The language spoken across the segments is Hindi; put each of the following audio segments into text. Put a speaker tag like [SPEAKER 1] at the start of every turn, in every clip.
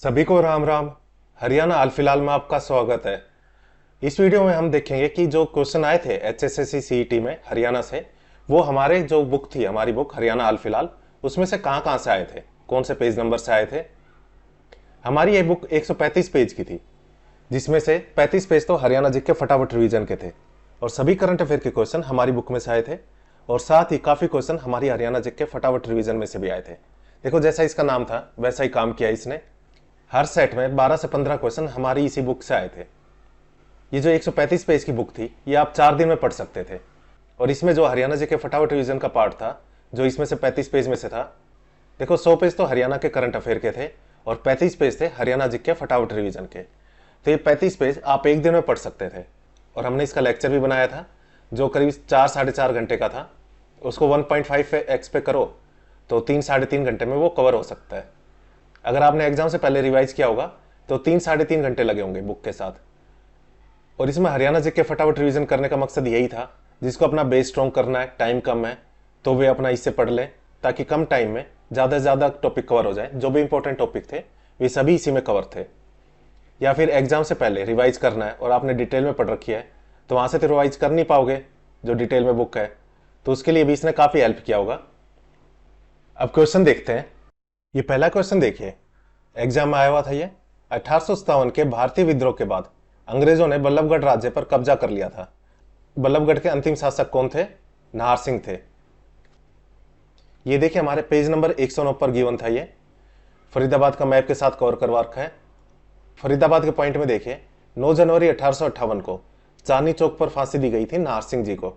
[SPEAKER 1] सभी को राम राम। हरियाणा हाल फिलहाल में आपका स्वागत है। इस वीडियो में हम देखेंगे कि जो क्वेश्चन आए थे एचएसएससी सीईटी में हरियाणा से, वो हमारे जो बुक थी, हमारी बुक हरियाणा हाल फिलहाल, उसमें से कहाँ कहाँ से आए थे, कौन से पेज नंबर से आए थे। हमारी ये बुक 135 पेज की थी, जिसमें से 35 पेज तो हरियाणा जी के फटाफट रिवीजन के थे और सभी करंट अफेयर के क्वेश्चन हमारी बुक में से आए थे और साथ ही काफ़ी क्वेश्चन हमारी हरियाणा जी के फटाफट रिवीजन में से भी आए थे। देखो, जैसा इसका नाम था वैसा ही काम किया इसने। हर सेट में 12 से 15 क्वेश्चन हमारी इसी बुक से आए थे। ये जो 135 पेज की बुक थी, ये आप 4 दिन में पढ़ सकते थे। और इसमें जो हरियाणा जी के फटाफट रिवीजन का पार्ट था, जो इसमें से 35 पेज में से था, देखो 100 पेज तो हरियाणा के करंट अफेयर के थे और 35 पेज थे हरियाणा जी के फटाफट रिवीजन के। तो ये 35 पेज आप एक दिन में पढ़ सकते थे। और हमने इसका लेक्चर भी बनाया था, जो करीब 4-4.5 घंटे का था। उसको 1.5x पे करो तो 3-3.5 घंटे में वो कवर हो सकता है। अगर आपने एग्जाम से पहले रिवाइज किया होगा तो 3-3.5 घंटे लगे होंगे बुक के साथ। और इसमें हरियाणा जी के फटाफट रिवीजन करने का मकसद यही था, जिसको अपना बेस स्ट्रॉन्ग करना है, टाइम कम है, तो वे अपना इससे पढ़ लें, ताकि कम टाइम में ज़्यादा से ज़्यादा टॉपिक कवर हो जाए। जो भी इंपॉर्टेंट टॉपिक थे वे सभी इसी में कवर थे। या फिर एग्जाम से पहले रिवाइज करना है और आपने डिटेल में पढ़ रखी है, तो वहाँ से तो रिवाइज कर नहीं पाओगे जो डिटेल में बुक है, तो उसके लिए भी इसने काफ़ी हेल्प किया होगा। अब क्वेश्चन देखते हैं। ये पहला क्वेश्चन देखिए, एग्जाम में आया हुआ था ये। 1857 के भारतीय विद्रोह के बाद अंग्रेजों ने बल्लभगढ़ राज्य पर कब्जा कर लिया था। बल्लभगढ़ के अंतिम शासक कौन थे? नाहर सिंह थे। ये देखिए, हमारे पेज नंबर 109 पर गिवन था ये। फरीदाबाद का मैप के साथ कवर करवा रखा है। फरीदाबाद के पॉइंट में देखिए, 9 जनवरी 1858 को चांदनी चौक पर फांसी दी गई थी नाहर सिंह जी को।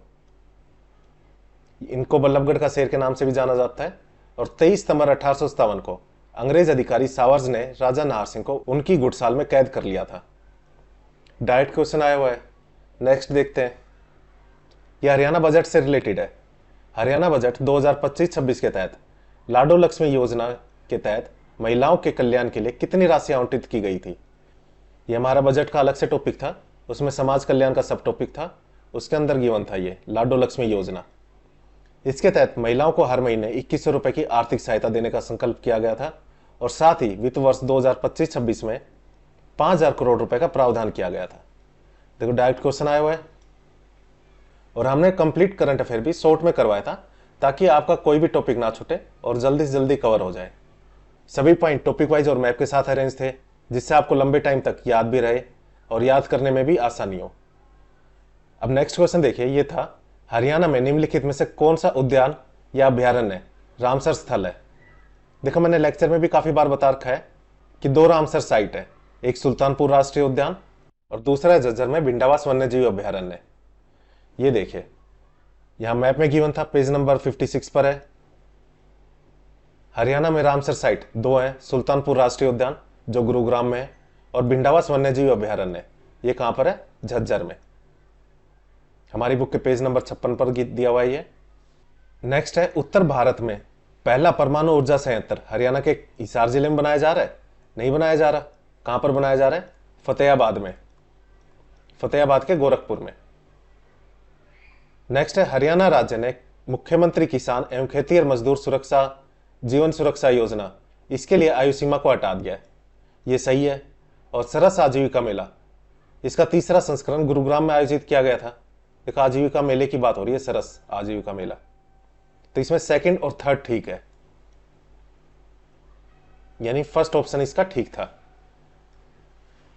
[SPEAKER 1] इनको बल्लभगढ़ का शेर के नाम से भी जाना जाता है। और 23 सितंबर 1857 को अंग्रेज अधिकारी सावर्स ने राजा नाहर सिंह को उनकी गुड़साल में कैद कर लिया था। डायरेक्ट क्वेश्चन आया हुआ है। नेक्स्ट देखते हैं। यह हरियाणा बजट से रिलेटेड है। हरियाणा बजट 2025-26 के तहत लाडो लक्ष्मी योजना के तहत महिलाओं के कल्याण के लिए कितनी राशि आवंटित की गई थी? यह हमारा बजट का अलग से टॉपिक था, उसमें समाज कल्याण का सब टॉपिक था, उसके अंदर गिवन था ये लाडो लक्ष्मी योजना। इसके तहत महिलाओं को हर महीने 2100 रुपए की आर्थिक सहायता देने का संकल्प किया गया था और साथ ही वित्त वर्ष 2025-26 में 5000 करोड़ रुपए का प्रावधान किया गया था। देखो, डायरेक्ट क्वेश्चन आया हुआ है। और हमने कंप्लीट करंट अफेयर भी शॉर्ट में करवाया था, ताकि आपका कोई भी टॉपिक ना छूटे और जल्दी से जल्दी कवर हो जाए। सभी पॉइंट टॉपिक वाइज और मैप के साथ अरेंज थे, जिससे आपको लंबे टाइम तक याद भी रहे और याद करने में भी आसानी हो। अब नेक्स्ट क्वेश्चन देखिए, ये था हरियाणा में निम्नलिखित में से कौन सा उद्यान या अभ्यारण्य रामसर स्थल है? देखो, मैंने लेक्चर में भी काफी बार बता रखा है कि 2 रामसर साइट है, एक सुल्तानपुर राष्ट्रीय उद्यान और दूसरा है झज्जर में भिंडावास वन्यजीव अभ्यारण्य। ये देखिए, यहां मैप में गिवन था, पेज नंबर 56 पर है। हरियाणा में रामसर साइट 2 है, सुल्तानपुर राष्ट्रीय उद्यान जो गुरुग्राम में है और भिंडावास वन्यजीव अभ्यारण्य, ये कहां पर है? झज्जर में। हमारी बुक के पेज नंबर 56 पर दिया हुआ है ये। नेक्स्ट है, उत्तर भारत में पहला परमाणु ऊर्जा संयंत्र हरियाणा के हिसार जिले में बनाया जा रहा है? नहीं बनाया जा रहा। कहां पर बनाया जा रहा है? फतेहाबाद में, फतेहाबाद के गोरखपुर में। नेक्स्ट है, हरियाणा राज्य ने मुख्यमंत्री किसान एवं खेतीहर मजदूर सुरक्षा जीवन सुरक्षा योजना, इसके लिए आयु सीमा को हटा दिया है। ये सही है। और सरस आजीविका मेला, इसका तीसरा संस्करण गुरुग्राम में आयोजित किया गया था। एक आजीविका मेले की बात हो रही है, सरस आजीविका मेला, तो इसमें सेकंड और थर्ड ठीक है, यानी फर्स्ट ऑप्शन इसका ठीक था।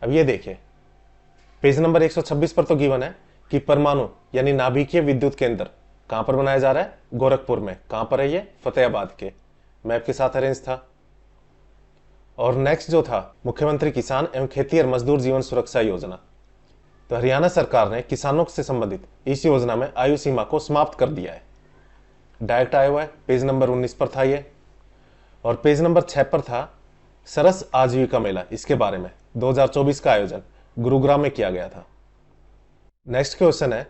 [SPEAKER 1] अब ये देखिए, पेज नंबर 126 पर तो गिवन है कि परमाणु यानी नाभिकीय विद्युत केंद्र कहां पर बनाया जा रहा है? गोरखपुर में। कहां पर है ये? फतेहाबाद के। मैप के साथ अरेंज था। और नेक्स्ट जो था, मुख्यमंत्री किसान एवं खेतीहर मजदूर जीवन सुरक्षा योजना, तो हरियाणा सरकार ने किसानों से संबंधित इस योजना में आयु सीमा को समाप्त कर दिया है। डायरेक्ट आया हुआ है, पेज नंबर 19 पर था ये। और पेज नंबर 6 पर था सरस आजीविका मेला, इसके बारे में 2024 का आयोजन गुरुग्राम में किया गया था। नेक्स्ट क्वेश्चन है,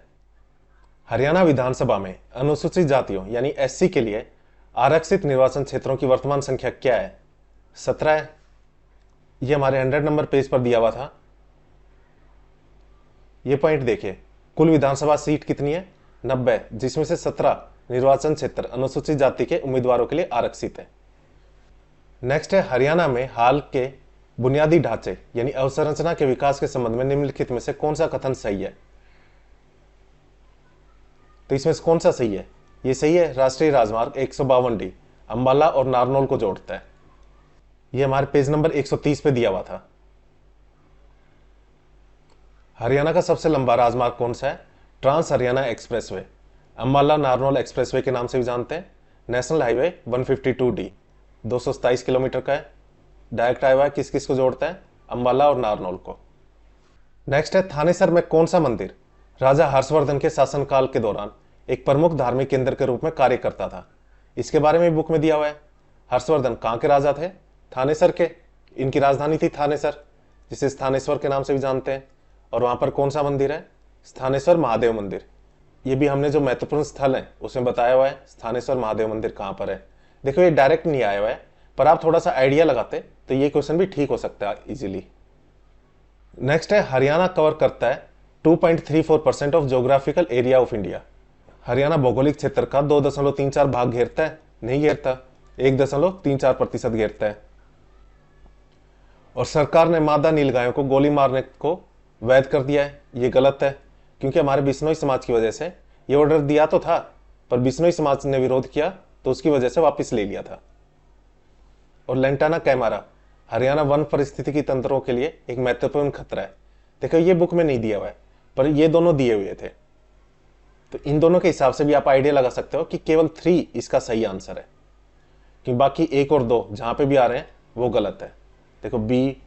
[SPEAKER 1] हरियाणा विधानसभा में अनुसूचित जातियों यानी एससी के लिए आरक्षित निर्वाचन क्षेत्रों की वर्तमान संख्या क्या है? 17 है। ये हमारे 100 नंबर पेज पर दिया हुआ था। ये पॉइंट देखिए, कुल विधानसभा सीट कितनी है? 90, जिसमें से 17 निर्वाचन क्षेत्र अनुसूचित जाति के उम्मीदवारों के लिए आरक्षित है। नेक्स्ट है, हरियाणा में हाल के बुनियादी ढांचे यानी अवसंरचना के विकास के संबंध में निम्नलिखित में से कौन सा कथन सही है? तो इसमें से कौन सा सही है? ये सही है, राष्ट्रीय राजमार्ग 152D अंबाला और नारनौल को जोड़ता है। ये हमारे पेज नंबर 130 पे दिया हुआ था। हरियाणा का सबसे लंबा राजमार्ग कौन सा है? Trans Haryana expressway, Ambala Narnaul expressway के नाम से भी जानते हैं। नेशनल हाईवे 152D 227 किलोमीटर का है। डायरेक्ट हाईवे किस किस को जोड़ता है? अंबाला और नारनौल को। नेक्स्ट है, थानेसर में कौन सा मंदिर राजा हर्षवर्धन के शासनकाल के दौरान एक प्रमुख धार्मिक केंद्र के रूप में कार्य करता था? इसके बारे में बुक में दिया हुआ है। हर्षवर्धन कहाँ के राजा थे? थानेसर के। इनकी राजधानी थी थानेसर, जिसे स्थानेश्वर के नाम से भी जानते हैं। और वहां पर कौन सा मंदिर है? स्थानेश्वर महादेव मंदिर। ये भी हमने जो महत्वपूर्ण स्थल है उसमें बताया हुआ है स्थानेश्वर महादेव मंदिर कहां पर है। देखो ये डायरेक्ट नहीं आया हुआ है, पर आप थोड़ा सा आइडिया लगाते तो ये क्वेश्चन भी ठीक हो सकता है इजीली। नेक्स्ट है, हरियाणा कवर करता है 2.34% of geographical area of India. Haryana भौगोलिक क्षेत्र का 2.34 भाग घेरता है? नहीं घेरता, 1.34% घेरता है। और सरकार ने मादा नीलगायों को गोली मारने को वैध कर दिया है। ये गलत है, क्योंकि हमारे बिश्नोई समाज की वजह से ये ऑर्डर दिया तो था, पर बिश्नोई समाज ने विरोध किया तो उसकी वजह से वापस ले लिया था। और लेंटाना कैमारा हरियाणा वन परिस्थितिकी तंत्रों के लिए एक महत्वपूर्ण खतरा है। देखो ये बुक में नहीं दिया हुआ है, पर ये दोनों दिए हुए थे, तो इन दोनों के हिसाब से भी आप आइडिया लगा सकते हो कि केवल 3 इसका सही आंसर है, कि बाकी 1 और 2 जहां पे भी आ रहे हैं वो गलत है। देखो बी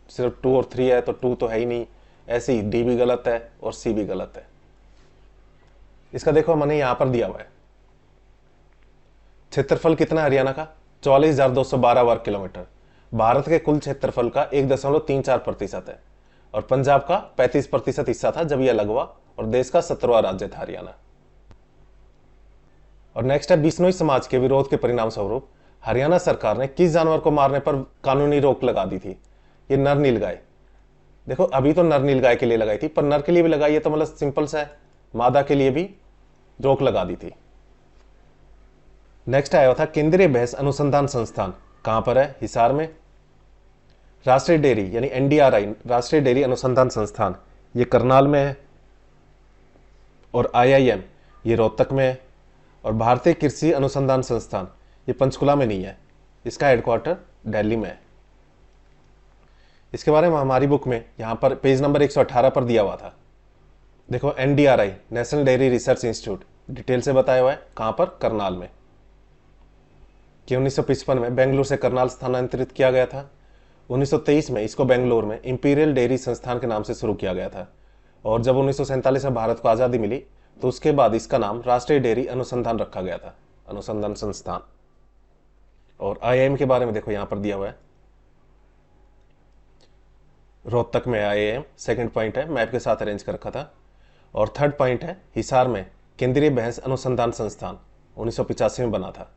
[SPEAKER 1] सिर्फ 2 और 3 है, तो 2 तो है ही नहीं। ऐसे ही डी भी गलत है और सी भी गलत है। इसका देखो मैंने यहां पर दिया हुआ है। क्षेत्रफल कितना है हरियाणा का? 44,212 वर्ग किलोमीटर। भारत के कुल क्षेत्रफल का 1.34% है। और पंजाब का 35% हिस्सा था जब यह अलग हुआ, और देश का 17वां राज्य था हरियाणा। और नेक्स्ट है, बिश्नोई समाज के विरोध के परिणाम स्वरूप हरियाणा सरकार ने किस जानवर को मारने पर कानूनी रोक लगा दी थी? ये नर नीलगाय। देखो अभी तो नर नीलगाय के लिए लगाई थी, पर नर के लिए भी लगाई है तो मतलब सिंपल सा है, मादा के लिए भी रोक लगा दी थी। नेक्स्ट आया था, केंद्रीय भैंस अनुसंधान संस्थान कहां पर है? हिसार में। राष्ट्रीय डेयरी यानी एनडीआरआई राष्ट्रीय डेयरी अनुसंधान संस्थान ये करनाल में है। और आईआईएम ये रोहतक में है। और भारतीय कृषि अनुसंधान संस्थान ये पंचकुला में नहीं है, इसका हेडक्वार्टर दिल्ली में है। इसके बारे में हमारी बुक में यहां पर पेज नंबर 118 पर दिया हुआ था। देखो NDRI national dairy research institute detail से बताया हुआ है, कहां पर? करनाल में। कि 1955 में बेंगलुरु से करनाल स्थानांतरित किया गया था। 1923 में इसको बेंगलुरु में इंपीरियल डेयरी संस्थान के नाम से शुरू किया गया था। और जब 1947 में भारत को आज़ादी मिली तो उसके बाद इसका नाम राष्ट्रीय डेयरी अनुसंधान रखा गया था, अनुसंधान संस्थान। और आईआईएम के बारे में देखो यहां पर दिया हुआ है, रोहतक में आईआईएम। सेकंड पॉइंट है, मैप के साथ अरेंज कर रखा था। और थर्ड पॉइंट है, हिसार में केंद्रीय भैंस अनुसंधान संस्थान 1985 में बना था।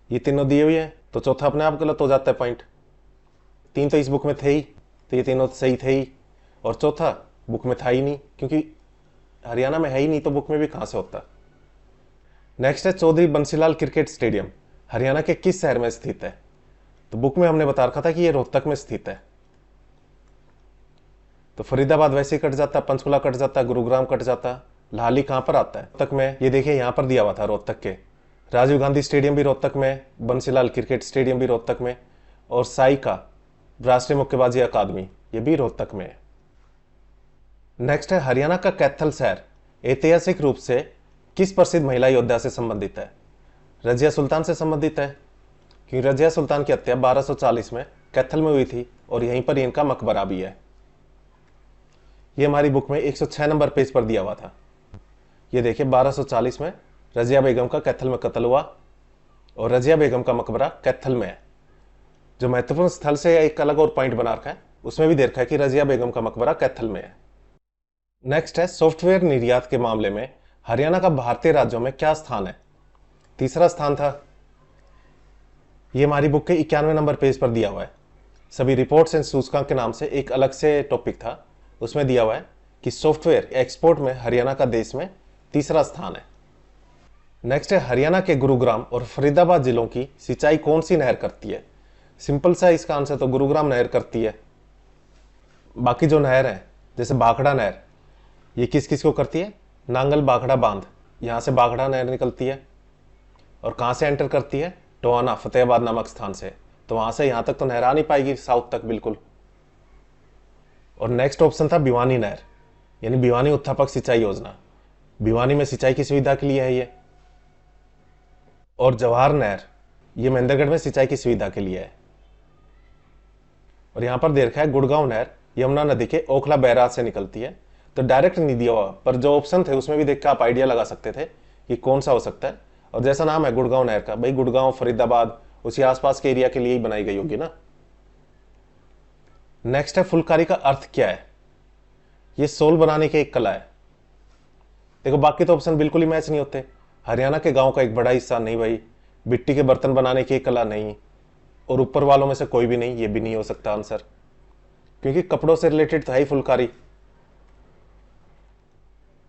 [SPEAKER 1] ये तीनों दिए हुए हैं, तो चौथा अपने आप गलत हो जाता है पॉइंट। 3 तो इस बुक में थे ही, तो ये तीनों सही थे ही, और चौथा बुक में था ही नहीं, क्योंकि हरियाणा में है ही नहीं, तो बुक में भी कहां से होता। नेक्स्ट है, चौधरी बंसीलाल क्रिकेट स्टेडियम हरियाणा के किस शहर में स्थित है? तो बुक में हमने बता रखा था कि ये रोहतक में स्थित है। तो फरीदाबाद वैसे ही कट जाता, पंचकुला कट जाता, गुरुग्राम कट जाता, लाहली कहां पर आता है? रोहतक में। ये देखिए यहां पर दिया हुआ था रोहतक के। राजीव गांधी स्टेडियम भी रोहतक में, बंसीलाल क्रिकेट स्टेडियम भी रोहतक में, और साई का राष्ट्रीय मुक्केबाजी अकादमी ये भी रोहतक में है। नेक्स्ट है, हरियाणा का कैथल शहर ऐतिहासिक रूप से किस प्रसिद्ध महिला योद्धा से संबंधित है? रजिया सुल्तान से संबंधित है, क्योंकि रजिया सुल्तान की हत्या 1240 में कैथल में हुई थी, और यहीं पर इनका मकबरा भी है। ये हमारी बुक में 106 नंबर पेज पर दिया हुआ था। ये देखिए 1240 में रजिया बेगम का कैथल में कत्ल हुआ, और रजिया बेगम का मकबरा कैथल में है। जो महत्वपूर्ण स्थल से एक अलग और पॉइंट बना रखा है, उसमें भी देखा है कि रजिया बेगम का मकबरा कैथल में है। नेक्स्ट है, सॉफ्टवेयर निर्यात के मामले में हरियाणा का भारतीय राज्यों में क्या स्थान है? तीसरा स्थान था। ये हमारी बुक के 91 नंबर पेज पर दिया हुआ है। सभी रिपोर्ट्स एंड सूचकांक के नाम से एक अलग से टॉपिक था, उसमें दिया हुआ है कि सॉफ्टवेयर एक्सपोर्ट में हरियाणा का देश में तीसरा स्थान है। नेक्स्ट है, हरियाणा के गुरुग्राम और फरीदाबाद जिलों की सिंचाई कौन सी नहर करती है? सिंपल सा इसका आंसर तो गुरुग्राम नहर करती है। बाकी जो नहर है जैसे भाखड़ा नहर, ये किस किस को करती है? नांगल भाखड़ा बांध, यहाँ से भाखड़ा नहर निकलती है। और कहाँ से एंटर करती है? टोहाना फतेहाबाद नामक स्थान से। तो वहां से यहाँ तक तो नहर आ नहीं पाएगी, साउथ तक बिल्कुल। और नेक्स्ट ऑप्शन था भिवानी नहर, यानी भिवानी उत्थापक सिंचाई योजना। भिवानी में सिंचाई की सुविधा के लिए है ये। और जवाहर नहर, ये महेंद्रगढ़ में सिंचाई की सुविधा के लिए है। और यहां पर दे रखा है गुड़गांव नहर यमुना नदी के ओखला बैराज से निकलती है। तो डायरेक्ट नहीं दिया हुआ, पर जो ऑप्शन थे उसमें भी देख के आप आइडिया लगा सकते थे कि कौन सा हो सकता है। और जैसा नाम है गुड़गांव नहर का, भाई गुड़गांव फरीदाबाद उसी आसपास के एरिया के लिए ही बनाई गई होगी ना। नेक्स्ट है फुलकारी का अर्थ क्या है? ये सोल बनाने की एक कला है। देखो बाकी तो ऑप्शन बिल्कुल ही मैच नहीं होते। हरियाणा के गांव का एक बड़ा हिस्सा नहीं भाई, मिट्टी के बर्तन बनाने की एक कला नहीं, और ऊपर वालों में से कोई भी नहीं, ये भी नहीं हो सकता आंसर, क्योंकि कपड़ों से रिलेटेड था ही फुलकारी।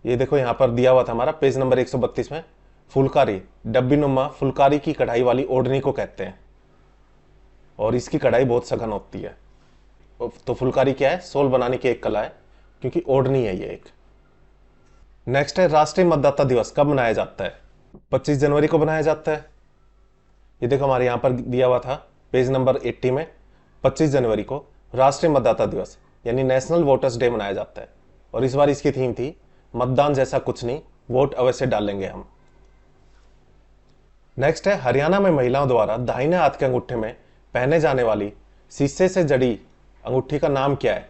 [SPEAKER 1] ये देखो यहां पर दिया हुआ था हमारा पेज नंबर 132 में, फुलकारी डब्बी नुमा फुलकारी की कढ़ाई वाली ओढ़नी को कहते हैं, और इसकी कढ़ाई बहुत सघन होती है। तो फुलकारी क्या है? सोल बनाने की एक कला है, क्योंकि ओढ़नी है ये एक। नेक्स्ट है राष्ट्रीय मतदाता दिवस कब मनाया जाता है? 25 जनवरी को मनाया जाता है। ये देखो हमारे यहां पर दिया हुआ था पेज नंबर 80 में, 25 जनवरी को राष्ट्रीय मतदाता दिवस यानी नेशनल वोटर्स डे मनाया जाता है। और इस बार इसकी थीम थी मतदान जैसा कुछ नहीं, वोट अवश्य डालेंगे हम। नेक्स्ट है हरियाणा में महिलाओं द्वारा दाहिने हाथ के अंगूठे में पहने जाने वाली शीशे से जड़ी अंगूठी का नाम क्या है?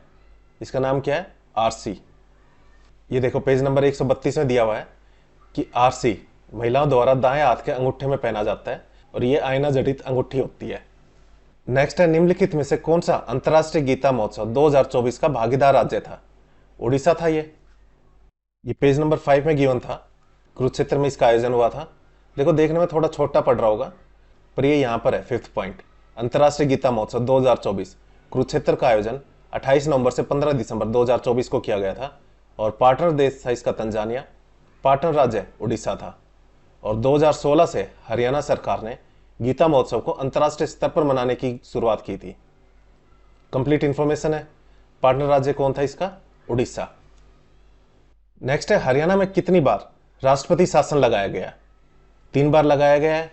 [SPEAKER 1] इसका नाम क्या है? आरसी। ये देखो पेज नंबर 132 में दिया हुआ है कि आरसी महिलाओं द्वारा दाएं हाथ के अंगूठे में पहना जाता है, और ये आईना जड़ित अंगूठी होती है। नेक्स्ट है निम्नलिखित में से कौन सा अंतरराष्ट्रीय गीता महोत्सव 2024 का भागीदार राज्य था? उड़ीसा था ये पेज नंबर 5 में गिवन था। कुरुक्षेत्र में इसका आयोजन हुआ था। देखो देखने में थोड़ा छोटा पड़ रहा होगा, पर ये यहां पर है 5th पॉइंट। अंतरराष्ट्रीय गीता महोत्सव 2024 कुरुक्षेत्र का आयोजन 28 नवंबर से 15 दिसंबर 2024 को किया गया था, और पार्टनर देश था इसका तंजानिया, पार्टनर राज्य उड़ीसा था। और 2016 से हरियाणा सरकार ने गीता महोत्सव को अंतरराष्ट्रीय स्तर पर मनाने की शुरुआत की थी। कंप्लीट इंफॉर्मेशन है। पार्टनर राज्य कौन था इसका? उड़ीसा। नेक्स्ट है हरियाणा में कितनी बार राष्ट्रपति शासन लगाया गया? 3 बार लगाया गया है।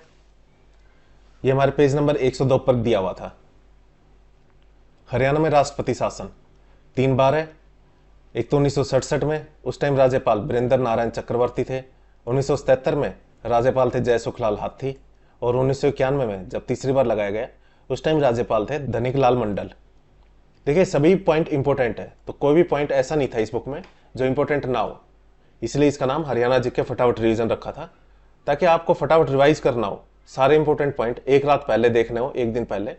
[SPEAKER 1] ये हमारे पेज नंबर 102 पर दिया हुआ था। हरियाणा में राष्ट्रपति शासन 3 बार है। एक तो 1967 में, उस टाइम राज्यपाल वीरेंद्र नारायण चक्रवर्ती थे। 1977 में राज्यपाल थे जय सुखलाल हाथी, और 1991 में जब तीसरी बार लगाया गया उस टाइम राज्यपाल थे धनिक लाल मंडल। देखिए सभी पॉइंट इंपॉर्टेंट है, तो कोई भी पॉइंट ऐसा नहीं था इस बुक में जो इंपॉर्टेंट ना हो, इसलिए इसका नाम हरियाणा जीके फटाफट रिवीजन रखा था, ताकि आपको फटाफट रिवाइज करना हो, सारे इंपॉर्टेंट पॉइंट एक रात पहले देखने हो, एक दिन पहले,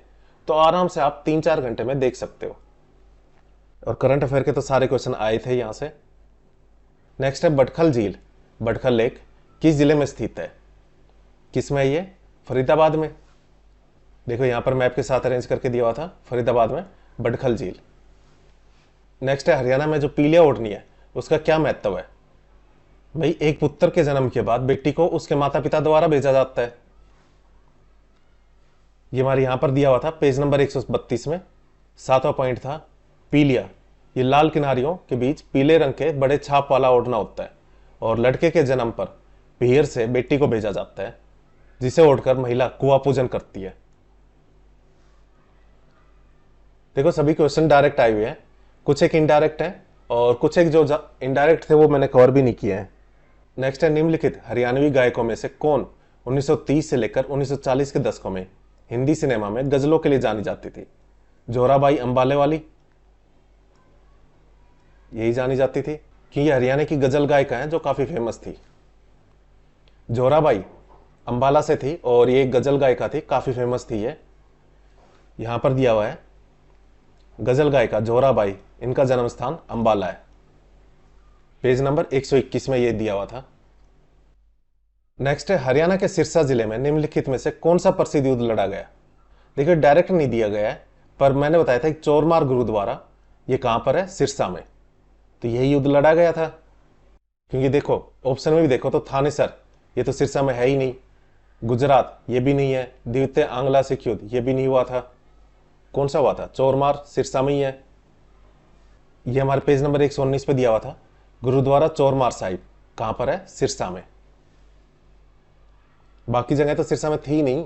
[SPEAKER 1] तो आराम से आप 3-4 घंटे में देख सकते हो। और करंट अफेयर के तो सारे क्वेश्चन आए थे यहां से। नेक्स्ट है बटखल झील, बटखल लेक किस जिले में स्थित है? किस में? ये फरीदाबाद में। देखो यहां पर मैप के साथ अरेंज करके दिया हुआ था, फरीदाबाद में बटखल झील। नेक्स्ट है हरियाणा में जो पीलिया ओढ़नी है उसका क्या महत्व है? भाई एक पुत्र के जन्म के बाद बेटी को उसके माता पिता द्वारा भेजा जाता है। ये हमारे यहां पर दिया हुआ था पेज नंबर 132 में। 7वां पॉइंट था पीलिया, ये लाल किनारियों के बीच पीले रंग के बड़े छाप वाला ओढ़ना होता है, और लड़के के जन्म पर पीहर से बेटी को भेजा जाता है, जिसे ओढ़कर महिला कुआं पूजन करती है। देखो सभी क्वेश्चन डायरेक्ट आए हुए हैं, कुछ एक इनडायरेक्ट है, और कुछ एक जो इनडायरेक्ट थे वो मैंने कवर भी नहीं किए हैं। नेक्स्ट है निम्नलिखित हरियाणवी गायकों में से कौन 1930 से लेकर 1940 के दशकों में हिंदी सिनेमा में गजलों के लिए जानी जाती थी? जोराबाई अंबाले वाली, यही जानी जाती थी, कि ये हरियाणा की गजल गायिका है जो काफी फेमस थी। जोराबाई अंबाला से थी, और ये एक गजल गायिका थी, काफी फेमस थी ये। यहां पर दिया हुआ है गजल गायिका जोराबाई, इनका जन्म स्थान अंबाला है। पेज नंबर 121 में ये दिया हुआ था। नेक्स्ट है हरियाणा के सिरसा जिले में निम्नलिखित में से कौन सा प्रसिद्ध युद्ध लड़ा गया? देखिए डायरेक्ट नहीं दिया गया है, पर मैंने बताया था चोरमार गुरुद्वारा, ये कहां पर है? सिरसा में। तो यही युद्ध लड़ा गया था, क्योंकि देखो ऑप्शन में भी देखो तो थानेसर, ये तो सिरसा में है ही नहीं। गुजरात, ये भी नहीं है। द्वितीय आंग्ला सिख युद्ध, ये भी नहीं हुआ था। कौन सा हुआ था? चोरमार सिरसा में ही है। ये हमारे पेज नंबर 119 पे दिया हुआ था। गुरुद्वारा चोरमार साहिब कहां पर है? सिरसा में। बाकी जगह तो सिरसा में थी नहीं,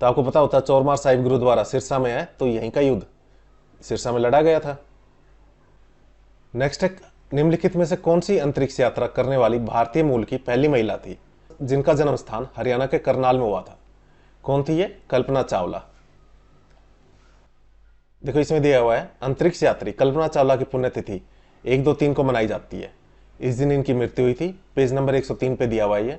[SPEAKER 1] तो आपको पता होता चोरमार साहिब गुरुद्वारा सिरसा में है, तो यहीं का युद्ध सिरसा में लड़ा गया था। नेक्स्ट है, निम्नलिखित में से कौन सी अंतरिक्ष यात्रा करने वाली भारतीय मूल की पहली महिला थी जिनका जन्म स्थान हरियाणा के करनाल में हुआ था? कौन थी ये? कल्पना चावला। देखो इसमें दिया हुआ है अंतरिक्ष यात्री कल्पना चावला की पुण्यतिथि 1-2-3 को मनाई जाती है। इस दिन इनकी मृत्यु हुई थी। पेज नंबर 103 पे दिया हुआ है ये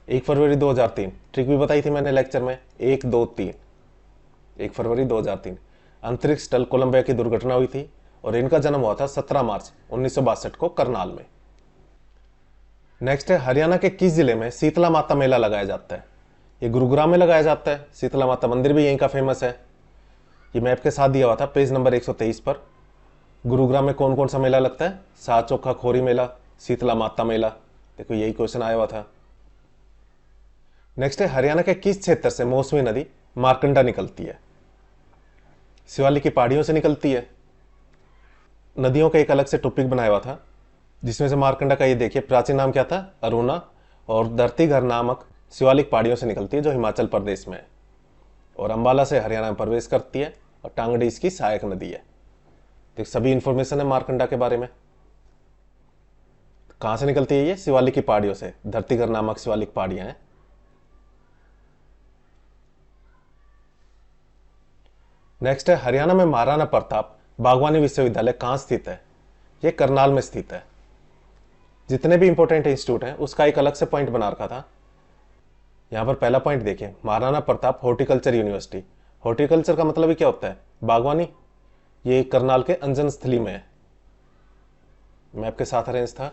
[SPEAKER 1] 1 फरवरी 2003। ट्रिक भी बताई थी मैंने लेक्चर में 1-2-3 1 फरवरी 2003 अंतरिक्ष स्टल कोलंबिया की दुर्घटना हुई थी और इनका जन्म हुआ था 17 मार्च 1962 को करनाल में। नेक्स्ट है, हरियाणा के किस जिले में शीतला माता मेला लगाया जाता है? ये गुरुग्राम में लगाया जाता है। शीतला माता मंदिर भी यहीं का फेमस है। ये मैप के साथ दिया हुआ था पेज नंबर 123 पर। गुरुग्राम में कौन कौन सा मेला लगता है? सात चौखा खोरी मेला, शीतला माता मेला। देखो यही क्वेश्चन आया हुआ था। नेक्स्ट है, हरियाणा के किस क्षेत्र से मौसमी नदी मारकंडा निकलती है? शिवालिक की पहाड़ियों से निकलती है। नदियों का एक अलग से टॉपिक बनाया हुआ था जिसमें से मारकंडा का ये देखिए प्राचीन नाम क्या था? अरुणा, और धरती घर नामक शिवालिक पहाड़ियों से निकलती है जो हिमाचल प्रदेश में है, और अंबाला से हरियाणा में प्रवेश करती है, और टांगड़ी इसकी सहायक नदी है। तो सभी इंफॉर्मेशन है मारकंडा के बारे में। कहां से निकलती है? ये शिवालिक की पहाड़ियों से, धरती घर नामक शिवालिक पहाड़ियां हैं। नेक्स्ट है, हरियाणा में महाराणा प्रताप बागवानी विश्वविद्यालय कहां स्थित है? ये करनाल में स्थित है। जितने भी इंपॉर्टेंट इंस्टीट्यूट हैं उसका एक अलग से पॉइंट बना रखा था। यहां पर पहला पॉइंट देखिए, Maharana Pratap horticulture university. Horticulture का मतलब ही क्या होता है? बागवानी। ये करनाल के अंजन स्थली में है। मैप के साथ अरेंज था।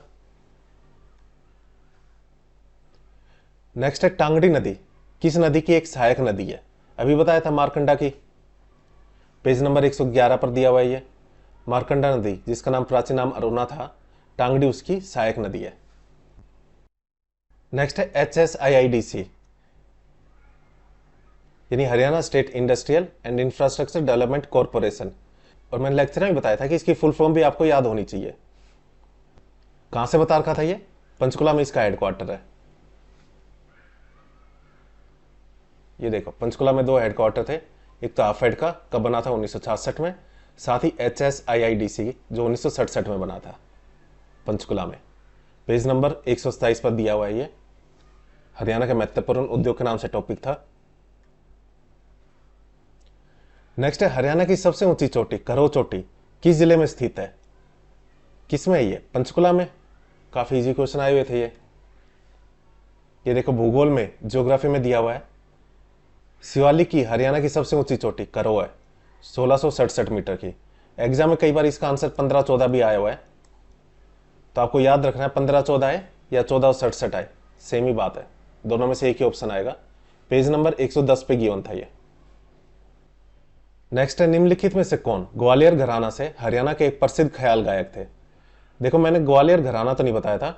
[SPEAKER 1] नेक्स्ट है, टांगड़ी नदी किस नदी की एक सहायक नदी है? अभी बताया था मारकंडा की। पेज नंबर 111 पर दिया हुआ है ये मारकंडा नदी, जिसका नाम प्राचीन नाम अरुणा था, टांगड़ी उसकी सहायक नदी है। नेक्स्ट है HSIIDC, यानी Haryana state industrial and infrastructure development corporation. और मैंने लेक्चर में बताया था कि इसकी फुल फॉर्म भी आपको याद होनी चाहिए। कहां से बता रखा था? ये पंचकुला में इसका हेडक्वार्टर है। ये देखो पंचकुला में 2 हेडक्वार्टर थे, एक तो आफेड का बना था 1966 में, साथ ही HSIIDC जो 1967 में बना था पंचकुला में। पेज नंबर 127 पर दिया हुआ है ये। हरियाणा के महत्वपूर्ण उद्योग के नाम से टॉपिक था। नेक्स्ट है, हरियाणा की सबसे ऊंची चोटी करो चोटी किस जिले में स्थित है? किसमें है ये? पंचकुला में। काफी इजी क्वेश्चन आए हुए थे ये देखो भूगोल में, ज्योग्राफी में दिया हुआ है। शिवालिक की हरियाणा की सबसे ऊंची चोटी करो है 1667 मीटर की। एग्जाम में कई बार इसका आंसर 15-14 भी आया हुआ है, तो आपको याद रखना है 15-14 है या 1467 आए, सेम ही बात है, दोनों में से एक ही ऑप्शन आएगा। पेज नंबर 110 पे गिवन था ये। नेक्स्ट है, निम्नलिखित में से कौन ग्वालियर घराना से हरियाणा के एक प्रसिद्ध ख्याल गायक थे? देखो मैंने ग्वालियर घराना तो नहीं बताया था,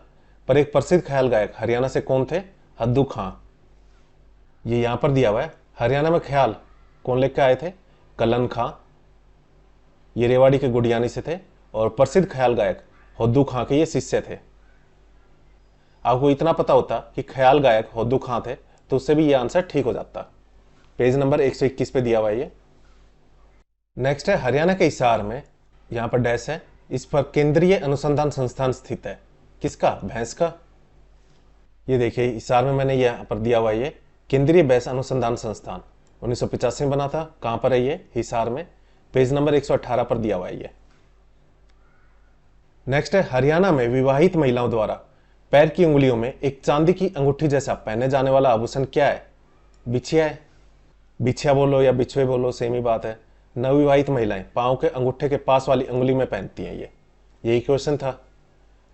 [SPEAKER 1] पर एक प्रसिद्ध ख्याल गायक हरियाणा से कौन थे? हद्दू खां। ये यहां पर दिया हुआ है। हरियाणा में ख्याल कौन लेकर आए थे? कलन खां। ये रेवाड़ी के गुडियानी से थे और प्रसिद्ध ख्याल गायक हद्दू खां के ये शिष्य थे। आपको इतना पता होता कि ख्याल गायक हद्दू खां थे तो उससे भी ये आंसर ठीक हो जाता। पेज नंबर 121 पे दिया हुआ है ये। नेक्स्ट है, हरियाणा के हिसार में, यहां पर डैश है, इस पर केंद्रीय अनुसंधान संस्थान स्थित है। किसका? भैंस का। ये देखिए हिसार में मैंने यहां पर दिया हुआ है ये केंद्रीय भैंस अनुसंधान संस्थान 1985 में बना था। कहां पर है ये? हिसार में। पेज नंबर 118 पर दिया हुआ है ये। नेक्स्ट है, हरियाणा में विवाहित महिलाओं द्वारा पैर की उंगलियों में एक चांदी की अंगूठी जैसा पहने जाने वाला आभूषण क्या है? बिछिया है। बिछिया बोलो या बिछुए बोलो, सेम ही बात है। नवविवाहित महिलाएं पांव के अंगूठे के पास वाली उंगली में पहनती हैं। ये यही क्वेश्चन था।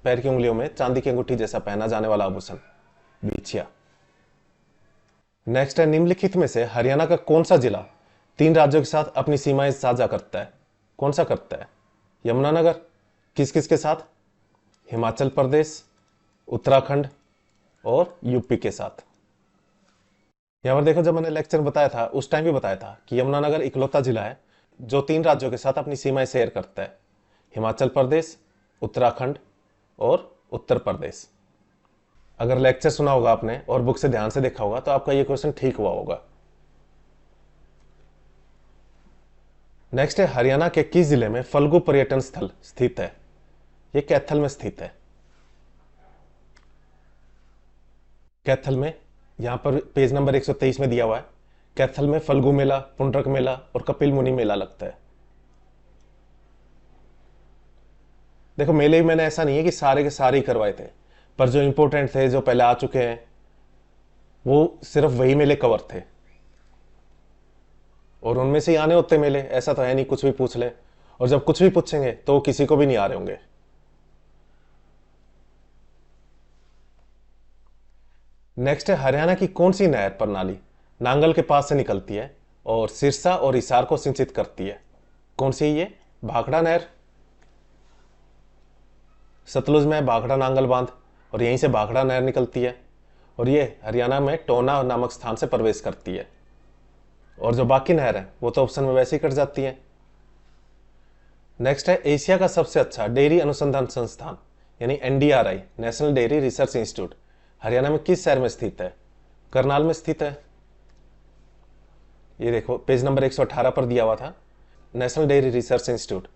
[SPEAKER 1] पैर की उंगलियों में चांदी की अंगूठी जैसा पहना जाने वाला आभूषण बिछिया। नेक्स्ट है, निम्नलिखित में से हरियाणा का कौन सा जिला 3 राज्यों के साथ अपनी सीमाएं साझा करता है? कौन सा करता है? यमुनानगर। किस किस के साथ? हिमाचल प्रदेश, उत्तराखंड और यूपी के साथ। यहाँ पर देखो, जब मैंने लेक्चर बताया था उस टाइम भी बताया था कि यमुनानगर इकलौता जिला है जो 3 राज्यों के साथ अपनी सीमाएं शेयर करता है, हिमाचल प्रदेश, उत्तराखंड और उत्तर प्रदेश। अगर लेक्चर सुना होगा आपने और बुक से ध्यान से देखा होगा तो आपका ये क्वेश्चन ठीक हुआ होगा। नेक्स्ट है, हरियाणा के किस जिले में फल्गु पर्यटन स्थल स्थित है? ये कैथल में स्थित है। कैथल में, यहां पर पेज नंबर 123 में दिया हुआ है, कैथल में फल्गु मेला, पुंडरक मेला और कपिल मुनि मेला लगता है। देखो, मेले भी मैंने ऐसा नहीं है कि सारे के सारे ही करवाए थे, पर जो इंपॉर्टेंट थे, जो पहले आ चुके हैं, वो सिर्फ वही मेले कवर थे और उनमें से ही आने होते मेले। ऐसा तो है नहीं कुछ भी पूछ ले, और जब कुछ भी पूछेंगे तो वो किसी को भी नहीं आ रहे होंगे। नेक्स्ट है, हरियाणा की कौन सी नहर प्रणाली नांगल के पास से निकलती है और सिरसा और हिसार को सिंचित करती है? कौन सी है ये? भाखड़ा नहर। सतलुज में भाखड़ा नांगल बांध और यहीं से भाखड़ा नहर निकलती है और ये हरियाणा में टोना नामक स्थान से प्रवेश करती है। और जो बाकी नहर है वो तो ऑप्शन में वैसे ही कट जाती है। नेक्स्ट है, एशिया का सबसे अच्छा डेयरी अनुसंधान संस्थान यानी NDRI, national dairy research institute, Haryana में किस शहर में स्थित है? करनाल में स्थित है। ये देखो, पेज नंबर 118 पर दिया हुआ था, नेशनल डेयरी रिसर्च इंस्टीट्यूट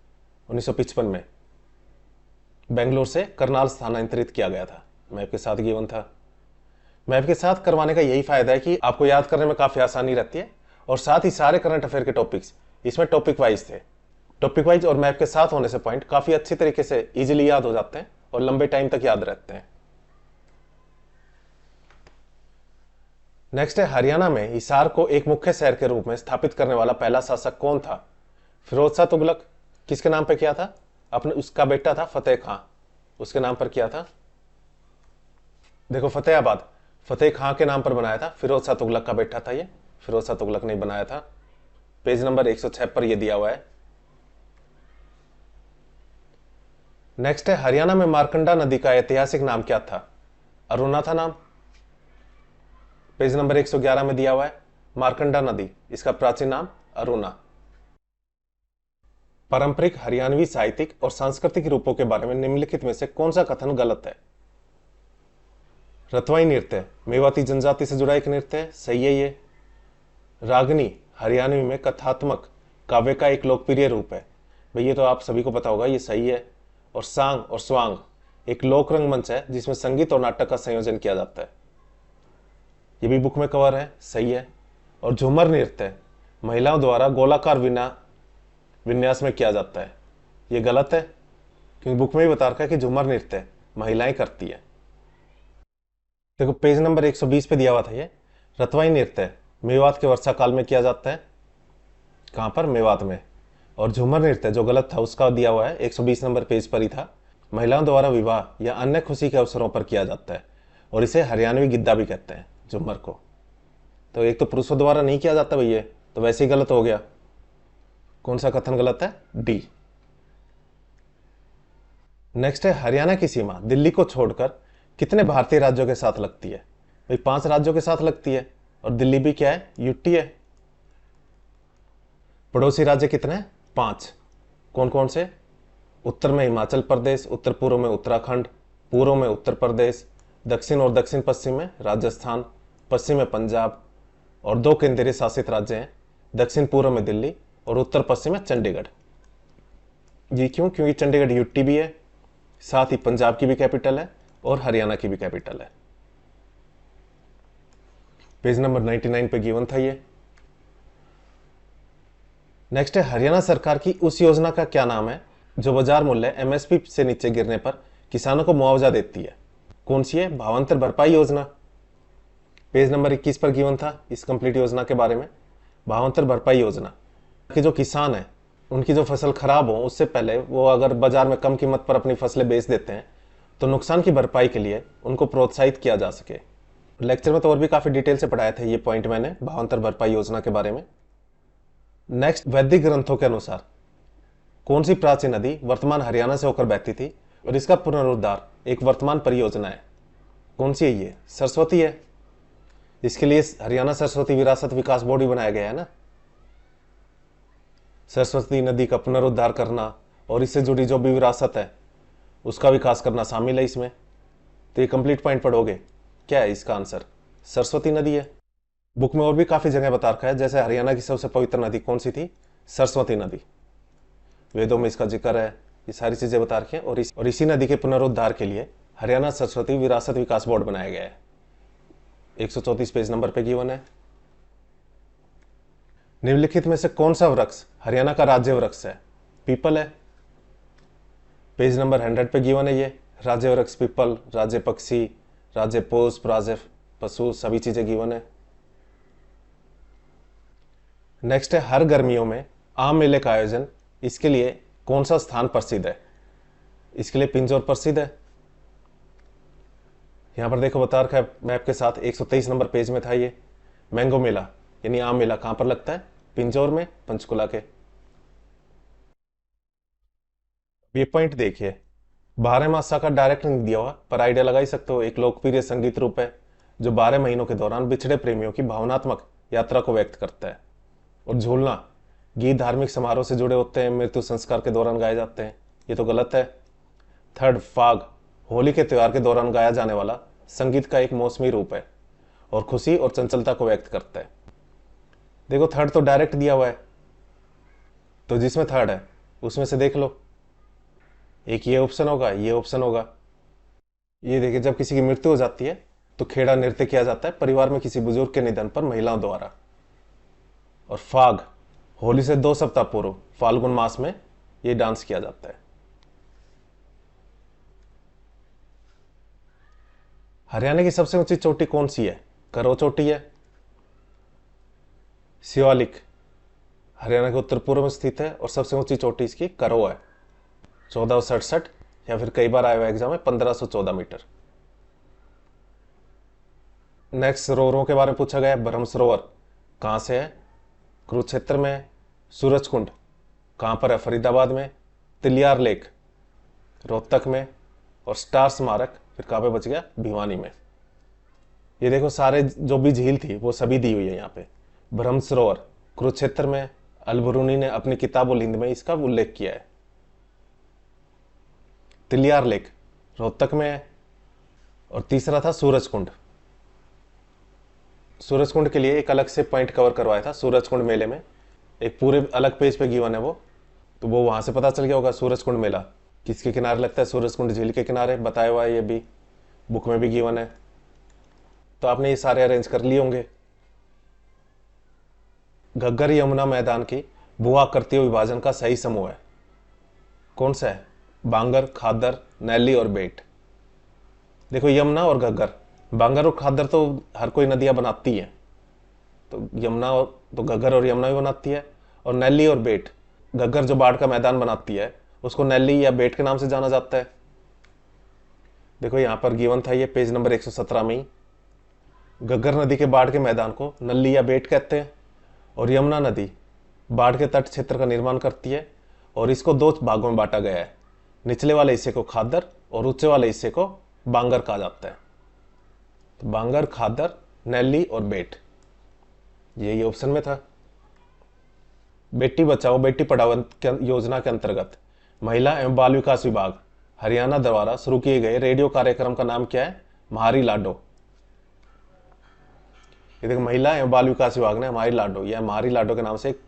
[SPEAKER 1] 1955 में बेंगलोर से करनाल स्थानांतरित किया गया था। मैप के साथ गिवन था। मैप के साथ करवाने का यही फायदा है कि आपको याद करने में काफी आसानी रहती है और साथ ही सारे करंट अफेयर के टॉपिक्स इसमें टॉपिक वाइज थे। टॉपिक वाइज और मैप के साथ होने से पॉइंट काफी अच्छी तरीके से इजीली याद हो जाते हैं और लंबे टाइम तक याद रहते हैं। नेक्स्ट है, हरियाणा में हिसार को एक मुख्य शहर के रूप में स्थापित करने वाला पहला शासक कौन था? फिरोज शाह तुगलक। किसके नाम पर किया था? अपने उसका बेटा था फतेह खां, उसके नाम पर किया था। देखो, फतेहाबाद फतेह खां के नाम पर बनाया था, फिरोज शाह तुगलक का बेटा था ये, फिरोज शाह तुगलक ने बनाया था। पेज नंबर 106 पर यह दिया हुआ है। नेक्स्ट है, हरियाणा में मारकंडा नदी का ऐतिहासिक नाम क्या था? अरुणा था नाम। पेज नंबर 111 में दिया हुआ है, मारकंडा नदी, इसका प्राचीन नाम अरुणा। पारंपरिक हरियाणवी साहित्यिक और सांस्कृतिक रूपों के बारे में निम्नलिखित में से कौन सा कथन गलत है? रतवाई नृत्य मेवाती जनजाति से जुड़ा एक नृत्य है, सही है ये। रागनी हरियाणवी में कथात्मक काव्य का एक लोकप्रिय रूप है, भाई ये तो आप सभी को पता होगा, ये सही है। और सांग और स्वांग एक लोक रंगमंच है जिसमें संगीत और नाटक का संयोजन किया जाता है, ये भी बुक में कवर है, सही है। और झूमर नृत्य महिलाओं द्वारा गोलाकार विन्यास में किया जाता है, ये गलत है क्योंकि बुक में भी बता रखा है कि झूमर नृत्य महिलाएं करती है। देखो, पेज नंबर 120 पे दिया हुआ था ये, रतवाई नृत्य मेवात के वर्षा काल में किया जाता है। कहां पर? मेवात में। और झूमर नृत्य जो गलत था उसका दिया हुआ है 120 नंबर पेज पर ही था, महिलाओं द्वारा विवाह या अन्य खुशी के अवसरों पर किया जाता है और इसे हरियाणवी गिद्दा भी कहते हैं झूमर को। तो एक तो पुरुषों द्वारा नहीं किया जाता भैया, तो वैसे ही गलत हो गया। कौन सा कथन गलत है? डी। नेक्स्ट है, हरियाणा की सीमा दिल्ली को छोड़कर कितने भारतीय राज्यों के साथ लगती है? भाई 5 राज्यों के साथ लगती है और दिल्ली भी क्या है? यूटी है। पड़ोसी राज्य कितने? 5। कौन कौन से? उत्तर में हिमाचल प्रदेश, उत्तर पूर्व में उत्तराखंड, पूर्व में उत्तर प्रदेश, दक्षिण और दक्षिण पश्चिम में राजस्थान, पश्चिम में पंजाब, और 2 केंद्रीय शासित राज्य हैं, दक्षिण पूर्व में दिल्ली और उत्तर पश्चिम में चंडीगढ़। ये क्यों? क्योंकि चंडीगढ़ यूटी भी है, साथ ही पंजाब की भी कैपिटल है और हरियाणा की भी कैपिटल है। पेज नंबर 99 पे गिवन था ये। नेक्स्ट है, हरियाणा सरकार की उस योजना का क्या नाम है जो बाजार मूल्य एमएसपी से नीचे गिरने पर किसानों को मुआवजा देती है? कौन सी है? भावांतर भरपाई योजना। पेज नंबर 21 पर गिवन था इस कंप्लीट योजना के बारे में। भावांतर भरपाई योजना कि जो किसान है उनकी जो फसल खराब हो उससे पहले वो अगर बाजार में कम कीमत पर अपनी फसलें बेच देते हैं तो नुकसान की भरपाई के लिए उनको प्रोत्साहित किया जा सके। लेक्चर में तो और भी काफी डिटेल से पढ़ाए थे ये पॉइंट मैंने भावांतर भरपाई योजना के बारे में। नेक्स्ट, वैदिक ग्रंथों के अनुसार कौन सी प्राचीन नदी वर्तमान हरियाणा से होकर बहती थी और इसका पुनरुद्धार एक वर्तमान परियोजना है? कौन सी है ये? सरस्वती है। इसके लिए हरियाणा सरस्वती विरासत विकास बोर्ड भी बनाया गया है ना। सरस्वती नदी का पुनरुद्धार करना और इससे जुड़ी जो भी विरासत है उसका विकास करना शामिल है इसमें। तो ये कंप्लीट पॉइंट पढ़ोगे। क्या है इसका आंसर? सरस्वती नदी है। बुक में और भी काफी जगह बता रखा है, जैसे हरियाणा की सबसे पवित्र नदी कौन सी थी? सरस्वती नदी। वेदों में इसका जिक्र है, ये सारी चीजें बता रखी हैं। और इसी नदी के पुनरुद्धार के लिए हरियाणा सरस्वती विरासत विकास बोर्ड बनाया गया है। 134 पेज नंबर पे गिवन है। निम्नलिखित में से कौन सा वृक्ष हरियाणा का राज्य वृक्ष है? पीपल है। पेज नंबर 100 पे गिवन है ये। राज्य वृक्ष पीपल, राज्य पक्षी, राज्य पुष्प, राज्य पशु, सभी चीजें गिवन है। नेक्स्ट है, हर गर्मियों में आम मेले का आयोजन, इसके लिए कौन सा स्थान प्रसिद्ध है? इसके लिए पिंजौर प्रसिद्ध है। यहां पर देखो बता रखा है मैप के साथ, 123 नंबर पेज में था ये। मैंगो मेला यानी आम मेला कहां पर लगता है? पिंजौर में, पंचकुला के। ये पॉइंट देखिए, 12 मासा का डायरेक्ट नहीं दिया हुआ, पर आइडिया लगा ही सकते हो। एक लोकप्रिय संगीत रूप है जो 12 महीनों के दौरान बिछड़े प्रेमियों की भावनात्मक यात्रा को व्यक्त करता है। और झूलना गीत धार्मिक समारोह से जुड़े होते हैं, मृत्यु संस्कार के दौरान गाए जाते हैं, ये तो गलत है। थर्ड, फाग होली के त्योहार के दौरान गाया जाने वाला संगीत का एक मौसमी रूप है और खुशी और चंचलता को व्यक्त करता है। देखो थर्ड तो डायरेक्ट दिया हुआ है, तो जिसमें थर्ड है उसमें से देख लो, एक ये ऑप्शन होगा, ये ऑप्शन होगा। ये देखिए, जब किसी की मृत्यु हो जाती है तो खेड़ा नृत्य किया जाता है परिवार में किसी बुजुर्ग के निधन पर महिलाओं द्वारा। और फाग होली से 2 सप्ताह पूर्व फाल्गुन मास में ये डांस किया जाता है। हरियाणा की सबसे ऊंची चोटी कौन सी है? करो चोटी है। शिवालिक हरियाणा के उत्तर पूर्व में स्थित है और सबसे ऊंची चोटी इसकी करो है, 1467, या फिर कई बार आया हुआ एग्जाम में 1514 मीटर। नेक्स्ट सरोवरों के बारे में पूछा गया। ब्रह्म सरोवर कहां से है? कुरुक्षेत्र में। सूरजकुंड कहां पर है? फरीदाबाद में। तिलियार लेक रोहतक में। और स्टार स्मारक फिर कहां पे बच गया? भिवानी में। ये देखो सारे जो भी झील थी वो सभी दी हुई है यहाँ पे। ब्रह्म सरोवर कुरुक्षेत्र में, अलबरूनी ने अपनी किताब उल हिंद में इसका उल्लेख किया है। तिलियार लेक रोहतक में है। और तीसरा था सूरजकुंड। सूरजकुंड के लिए एक अलग से पॉइंट कवर करवाया था सूरजकुंड मेले में, एक पूरे अलग पेज पे गिवन है वो, तो वो वहां से पता चल गया होगा। सूरजकुंड मेला किसके किनारे लगता है? सूरजकुंड झील के किनारे, बताया हुआ है, ये भी बुक में भी गिवन है। तो आपने ये सारे अरेंज कर लिए होंगे। घग्गर यमुना मैदान की भू आकृतिय विभाजन का सही समूह है कौन सा है? बांगर, खादर, नैली और बेट। देखो यमुना और घग्गर, बांगर और खादर तो हर कोई नदियां बनाती है, तो यमुना तो घग्गर और यमुना भी बनाती है। और नैली और बेट, घग्गर जो बाढ़ का मैदान बनाती है उसको नैली या बेट के नाम से जाना जाता है। देखो यहां पर गिवन था ये पेज नंबर 117 में ही। घग्गर नदी के बाढ़ के मैदान को नल्ली या बेट कहते हैं। और यमुना नदी बाढ़ के तट क्षेत्र का निर्माण करती है और इसको 2 भागों में बांटा गया है। निचले वाले हिस्से को खादर और ऊंचे वाले हिस्से को बांगर कहा जाता है। तो बांगर, खादर, नैली और बेट, यही ऑप्शन में था। बेटी बचाओ बेटी पढ़ाओ योजना के अंतर्गत महिला एवं बाल विकास विभाग हरियाणा द्वारा शुरू किए गए रेडियो कार्यक्रम का नाम क्या है? म्हारी लाडो। ये देखो, महिला एवं बाल विकास विभाग ने हमारी लाडो या म्हारी लाडो के नाम से एक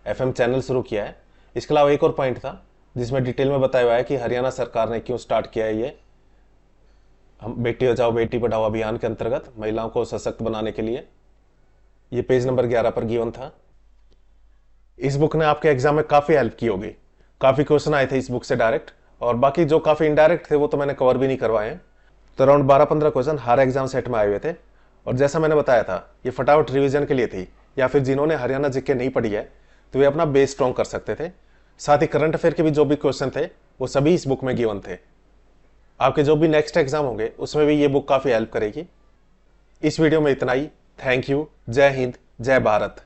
[SPEAKER 1] FM चैनल शुरू किया है। इसके अलावा एक और पॉइंट था जिसमें डिटेल में बताया हुआ है कि हरियाणा सरकार ने क्यों स्टार्ट किया है ये हम बेटी बचाओ बेटी पढ़ाओ अभियान के अंतर्गत महिलाओं को सशक्त बनाने के लिए। ये पेज नंबर 11 पर गिवन था। इस बुक ने आपके एग्जाम में काफी हेल्प की होगी। काफी क्वेश्चन आए थे इस बुक से डायरेक्ट, और बाकी जो काफी इनडायरेक्ट थे वो तो मैंने कवर भी नहीं करवाए। तो अराउंड 12-15 क्वेश्चन हर एग्जाम सेट में आए हुए थे। और जैसा मैंने बताया था ये फटाफट रिवीजन के लिए थी, या फिर जिन्होंने हरियाणा जीके नहीं पढ़ी है तो वे अपना बेस स्ट्रॉन्ग कर सकते थे। साथ ही करंट अफेयर के भी जो भी क्वेश्चन थे वो सभी इस बुक में गिवन थे। आपके जो भी नेक्स्ट एग्जाम होंगे उसमें भी ये बुक काफी हेल्प करेगी। इस वीडियो में इतना ही। Thank you. जय हिंद, जय भारत।